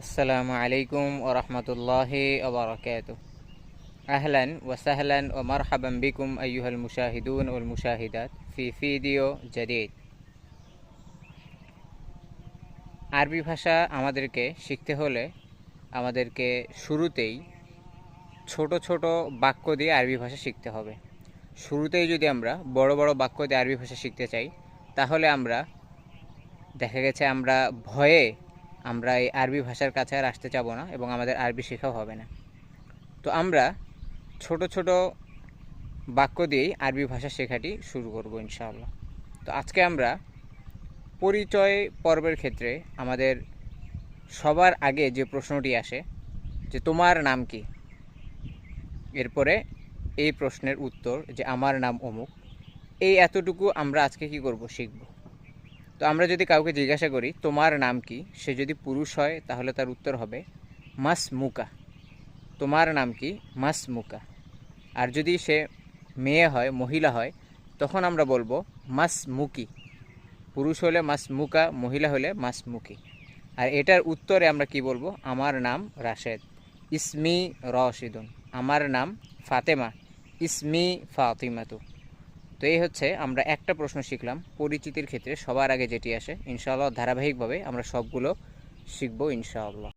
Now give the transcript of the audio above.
আসসালামু আলাইকুম ওয়া রাহমাতুল্লাহি ওয়া বারাকাতুহু। আহলান ওয়া সাহলান ওয়া মারহাবান বিকুম আইয়ুহাল মুশাহিদুন ওয়াল মুশাহিদাত ফি ভিডিও জাদীদ। আরবি ভাষা আমাদেরকে শিখতে হলে আমাদেরকে শুরুতেই ছোট ছোট বাক্য দিয়ে আরবি ভাষা শিখতে হবে। শুরুতেই যদি আমরা বড় বড় বাক্য দিয়ে আরবি ভাষা শিখতে চাই, তাহলে দেখা গেছে আমরা ভয়ে এই আরবি ভাষার কাছে আর আসতে চাবো না এবং আমাদের আরবি শেখাও হবে না। তো আমরা ছোট ছোট বাক্য দিয়েই আরবি ভাষা শেখাটি শুরু করব ইনশাআল্লাহ। তো আজকে আমরা পরিচয় পর্বের ক্ষেত্রে আমাদের সবার আগে যে প্রশ্নটি আসে যে তোমার নাম কি, এরপরে এই প্রশ্নের উত্তর যে আমার নাম অমুক, এই এতটুকু আমরা আজকে কি করব, শিখব। তো আমরা যদি কাউকে জিজ্ঞাসা করি তোমার নাম কি, সে যদি পুরুষ হয় তাহলে তার উত্তর হবে মাস মুকা। তোমার নাম কি, মাস মুকা। আর যদি সে মেয়ে হয়, মহিলা হয়, তখন আমরা বলবো মাস মুকি। পুরুষ হলে মাস মুকা, মহিলা হলে মাস মুকি। আর এটার উত্তরে আমরা কি বলবো, আমার নাম রাশেদ, ইসমি রশিদুন। আমার নাম ফাতেমা, ইসমি ফাতিমাতু। তো এই হচ্ছে আমরা একটা প্রশ্ন শিখলাম পরিচিতির ক্ষেত্রে সবার আগে যেটি আসে। ইনশাআল্লাহ ধারাবাহিকভাবে আমরা সবগুলো শিখবো ইনশাআল্লাহ।